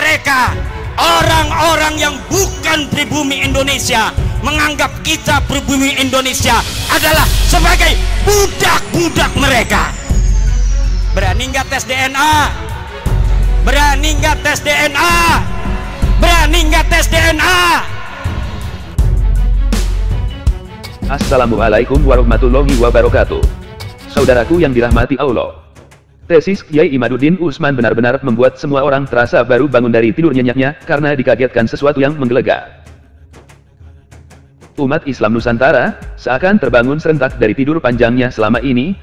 mereka, orang-orang yang bukan pribumi Indonesia, menganggap kita pribumi Indonesia adalah sebagai budak-budak mereka. Berani nggak tes DNA? Berani nggak tes DNA? Berani nggak tes DNA? Assalamualaikum warahmatullahi wabarakatuh. Saudaraku yang dirahmati Allah. Tesis Kiai Imaduddin Utsman benar-benar membuat semua orang terasa baru bangun dari tidur nyenyaknya karena dikagetkan sesuatu yang menggelegar. Umat Islam Nusantara seakan terbangun serentak dari tidur panjangnya selama ini.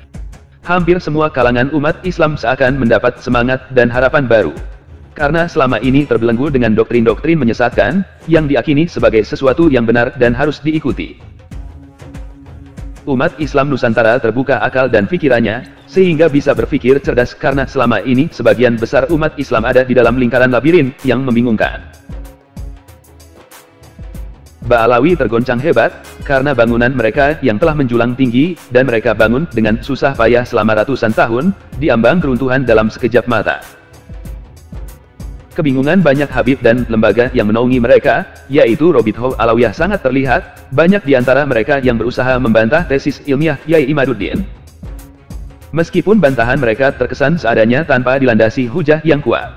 Hampir semua kalangan umat Islam seakan mendapat semangat dan harapan baru. Karena selama ini terbelenggu dengan doktrin-doktrin menyesatkan, yang diakini sebagai sesuatu yang benar dan harus diikuti. Umat Islam Nusantara terbuka akal dan pikirannya, sehingga bisa berpikir cerdas karena selama ini sebagian besar umat Islam ada di dalam lingkaran labirin yang membingungkan. Ba'alawi tergoncang hebat, karena bangunan mereka yang telah menjulang tinggi, dan mereka bangun dengan susah payah selama ratusan tahun, diambang keruntuhan dalam sekejap mata. Kebingungan banyak habib dan lembaga yang menaungi mereka, yaitu Robitoh Alawiyah sangat terlihat, banyak di antara mereka yang berusaha membantah tesis ilmiah Kiai Imaduddin. Meskipun bantahan mereka terkesan seadanya tanpa dilandasi hujah yang kuat.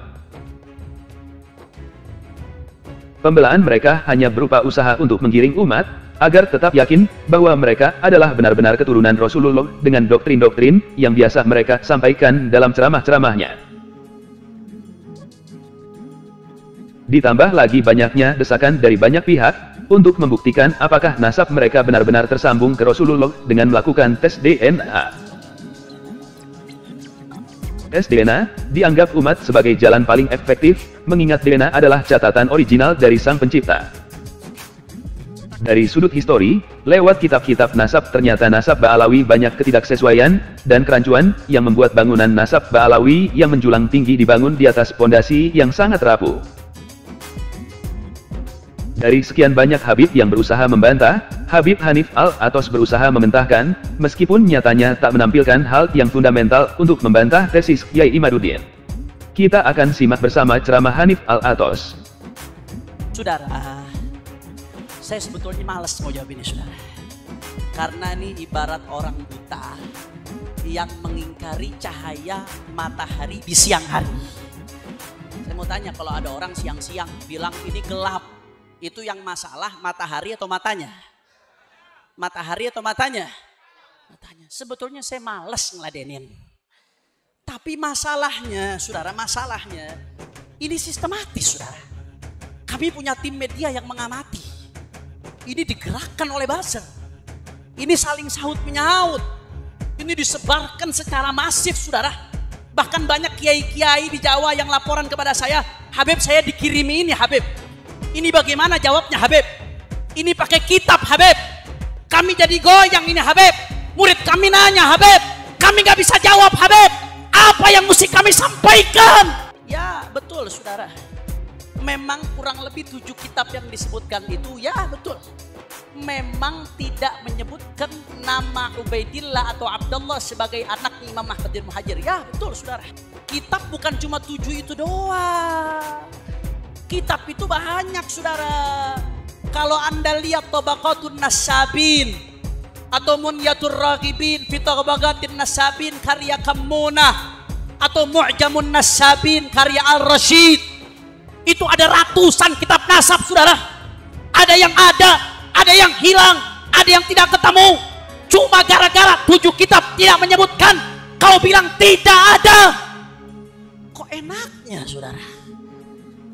Pembelaan mereka hanya berupa usaha untuk menggiring umat, agar tetap yakin bahwa mereka adalah benar-benar keturunan Rasulullah dengan doktrin-doktrin yang biasa mereka sampaikan dalam ceramah-ceramahnya. Ditambah lagi banyaknya desakan dari banyak pihak, untuk membuktikan apakah nasab mereka benar-benar tersambung ke Rasulullah dengan melakukan tes DNA. Tes DNA dianggap umat sebagai jalan paling efektif, mengingat DNA adalah catatan original dari Sang Pencipta. Dari sudut histori, lewat kitab-kitab nasab ternyata nasab Ba'alawi banyak ketidaksesuaian dan kerancuan yang membuat bangunan nasab Ba'alawi yang menjulang tinggi dibangun di atas pondasi yang sangat rapuh. Dari sekian banyak habib yang berusaha membantah, Habib Hanif Al-Athos berusaha mementahkan, meskipun nyatanya tak menampilkan hal yang fundamental untuk membantah tesis Kiai Imaduddin. Kita akan simak bersama ceramah Hanif Al-Athos. Saudara, saya sebetulnya malas mau jawab ini, saudara. Karena ini ibarat orang buta yang mengingkari cahaya matahari di siang hari. Saya mau tanya, kalau ada orang siang-siang bilang ini gelap, itu yang masalah matahari atau matanya? Matahari atau matanya? Matanya. Sebetulnya saya malas ngeladenin. Tapi masalahnya, saudara, masalahnya ini sistematis, saudara. Kami punya tim media yang mengamati. Ini digerakkan oleh buzzer. Ini saling sahut menyaut. Ini disebarkan secara masif, saudara. Bahkan banyak kiai-kiai di Jawa yang laporan kepada saya, Habib saya dikirimi ini, Habib. Ini bagaimana jawabnya, Habib? Ini pakai kitab, Habib. Kami jadi goyang ini, Habib. Murid kami nanya, Habib. Kami nggak bisa jawab, Habib. Apa yang mesti kami sampaikan? Ya, betul, saudara. Memang kurang lebih 7 kitab yang disebutkan itu, ya betul. Memang tidak menyebutkan nama Ubaidillah atau Abdullah sebagai anak Imam Ahmad bin Muhajir. Ya, betul, saudara. Kitab bukan cuma 7 itu doang. Kitab itu banyak, saudara. Kalau Anda lihat Tabaqatun Nasabin atau Munyatur Raghibin fi Tabaqatin Nasabin karya Kammunah atau Mu'jamun Nasabin karya Al-Rasyid, itu ada ratusan kitab nasab, saudara. Ada yang hilang, ada yang tidak ketemu. Cuma gara-gara 7 kitab tidak menyebutkan, kau bilang tidak ada. Kok enaknya, saudara?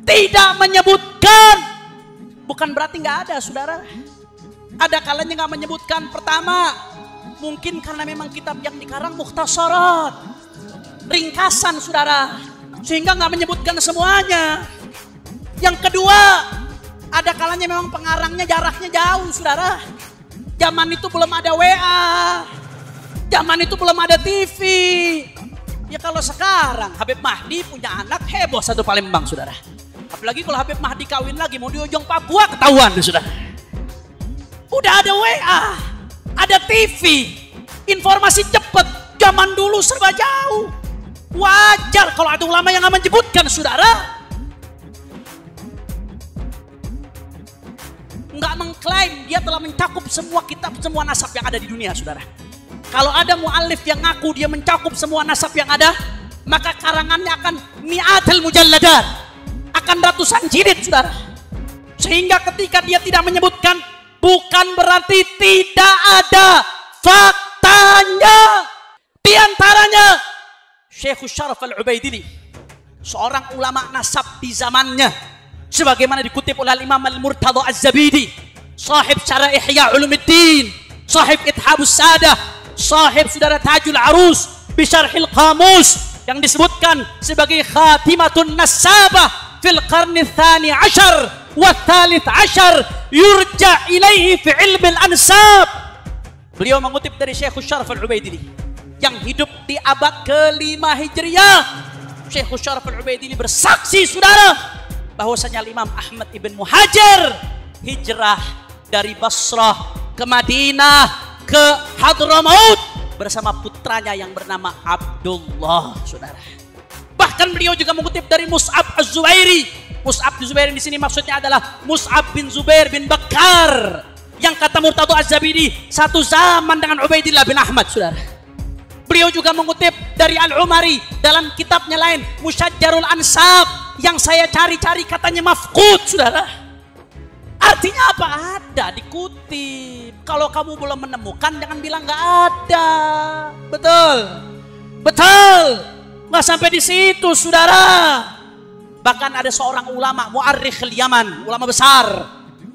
Tidak menyebutkan, bukan berarti nggak ada, saudara. Ada kalanya nggak menyebutkan. Pertama, mungkin karena memang kitab yang dikarang mukhtasarat, ringkasan, saudara, sehingga nggak menyebutkan semuanya. Yang kedua, ada kalanya memang pengarangnya jaraknya jauh, saudara. Zaman itu belum ada WA, zaman itu belum ada TV. Ya kalau sekarang Habib Mahdi punya anak heboh satu Palembang, saudara. Apalagi kalau Habib Mahdi kawin lagi mau di ujung Papua ketahuan, saudara. Udah ada WA, ada TV, informasi cepat. Zaman dulu serba jauh. Wajar kalau ada ulama yang nggak menyebutkan, saudara. telah mencakup semua kitab, semua nasab yang ada di dunia, saudara. Kalau ada muallif yang ngaku dia mencakup semua nasab yang ada, maka karangannya akan mi'atul mujalladat, akan ratusan jilid, saudara. Sehingga ketika dia tidak menyebutkan, bukan berarti tidak ada faktanya. Di antaranya Syekh Syaraf Al-Ubaidili, seorang ulama nasab di zamannya, sebagaimana dikutip oleh Imam Al-Murtadha Az-Zabidi, sahib Syarah Ihya Ulumuddin, sahib Ithabus Sadah, sahib saudara Tajul Arus Bisyarhil Qamus, yang disebutkan sebagai khatimatun nasabah fil qarni tsani asyar wa tsalits asyar yurja ilaihi fi ilmi al-ansab. Beliau mengutip dari Syekh Syaraf Al-Ubaidili yang hidup di abad ke-5 Hijriah. Syekh Syaraf Al-Ubaidili bersaksi, saudara, bahwasanya Imam Ahmad ibn Muhajir hijrah dari Basrah ke Madinah ke Hadramaut bersama putranya yang bernama Abdullah, saudara. Bahkan beliau juga mengutip dari Mus'ab Az-Zubairi. Mus'ab Az-Zubairi di sini maksudnya adalah Mus'ab bin Zubair bin Bakar, yang kata Murtadha Az-Zabidi satu zaman dengan Ubaidillah bin Ahmad, saudara. Beliau juga mengutip dari Al-Umari dalam kitabnya lain, Musyajjarul Ansab, yang saya cari-cari katanya mafqud, saudara. Artinya apa? Ada, dikutip. Kalau kamu belum menemukan, jangan bilang nggak ada. Betul, betul. Nggak sampai di situ, saudara. Bahkan ada seorang ulama mu'arrikh Yaman, ulama besar,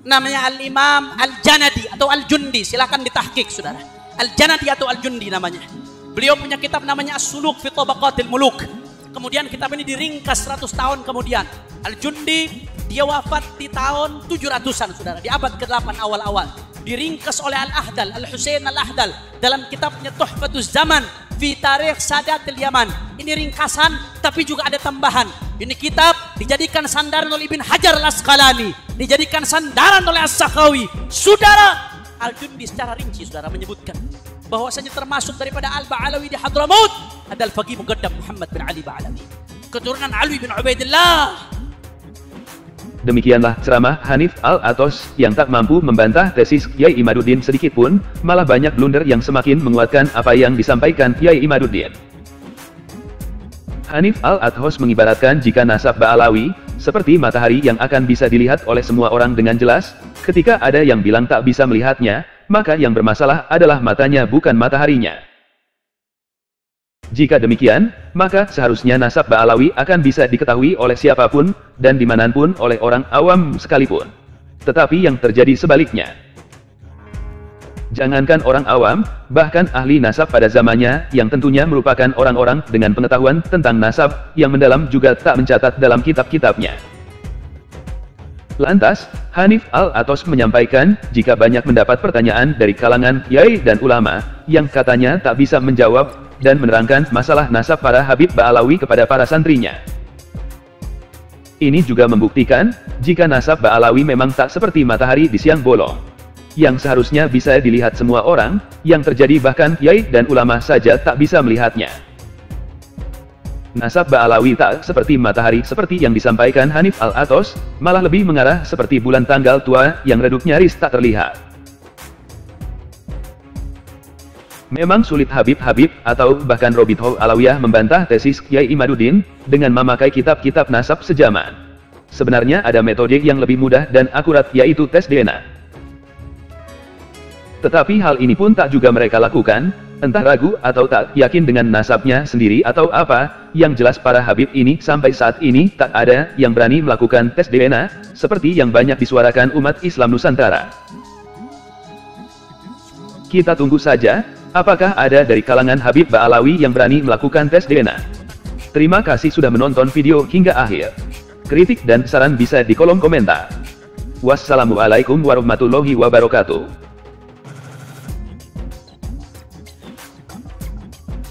namanya Al-Imam Al-Janadi atau Al-Jundi. Silahkan ditahqiq, saudara. Al-Janadi atau Al-Jundi namanya. Beliau punya kitab namanya As-Suluk fi Tabaqatil Muluk. Kemudian kitab ini diringkas 100 tahun kemudian. Al-Jundi dia wafat di tahun 700-an, saudara, di abad ke-8 awal-awal. Diringkas oleh Al-Ahdal, Al-Husain Al-Ahdal dalam kitabnya Tuhfatuz Zaman fi Tarikh Sadatil Yaman. Ini ringkasan tapi juga ada tambahan. Ini kitab dijadikan sandaran oleh Ibn Hajar Al-Asqalani, dijadikan sandaran oleh As-Sakhawi. Saudara, Al-Jundi secara rinci, saudara, menyebutkan bahwasanya termasuk daripada Al-Ba'alawi di Hadramaut adalah Faqih Muqaddam Muhammad bin Ali Ba'alawi, keturunan Ali bin Ubaidillah. Demikianlah ceramah Hanif Al-Athos yang tak mampu membantah tesis Kiai Imaduddin sedikit pun, malah banyak blunder yang semakin menguatkan apa yang disampaikan Kiai Imaduddin. Hanif Al-Athos mengibaratkan jika nasab Ba'alawi seperti matahari yang akan bisa dilihat oleh semua orang dengan jelas. Ketika ada yang bilang tak bisa melihatnya, maka yang bermasalah adalah matanya, bukan mataharinya. Jika demikian, maka seharusnya nasab Ba'alawi akan bisa diketahui oleh siapapun, dan dimanapun oleh orang awam sekalipun. Tetapi yang terjadi sebaliknya. Jangankan orang awam, bahkan ahli nasab pada zamannya, yang tentunya merupakan orang-orang dengan pengetahuan tentang nasab yang mendalam, juga tak mencatat dalam kitab-kitabnya. Lantas, Hanif Al-Athos menyampaikan, jika banyak mendapat pertanyaan dari kalangan kiai dan ulama, yang katanya tak bisa menjawab, dan menerangkan masalah nasab para Habib Ba'alawi kepada para santrinya. Ini juga membuktikan, jika nasab Ba'alawi memang tak seperti matahari di siang bolong, yang seharusnya bisa dilihat semua orang, yang terjadi bahkan kiai dan ulama saja tak bisa melihatnya. Nasab Ba'alawi tak seperti matahari seperti yang disampaikan Hanif Al-Athos, malah lebih mengarah seperti bulan tanggal tua yang redup nyaris tak terlihat. Memang sulit Habib-Habib atau bahkan Robitho Alawiyah membantah tesis Kiai Imaduddin dengan memakai kitab-kitab nasab sejaman. Sebenarnya ada metode yang lebih mudah dan akurat, yaitu tes DNA. Tetapi hal ini pun tak juga mereka lakukan, entah ragu atau tak yakin dengan nasabnya sendiri atau apa. Yang jelas para Habib ini sampai saat ini tak ada yang berani melakukan tes DNA, seperti yang banyak disuarakan umat Islam Nusantara. Kita tunggu saja, apakah ada dari kalangan Habib Ba'alawi yang berani melakukan tes DNA. Terima kasih sudah menonton video hingga akhir. Kritik dan saran bisa di kolom komentar. Wassalamualaikum warahmatullahi wabarakatuh.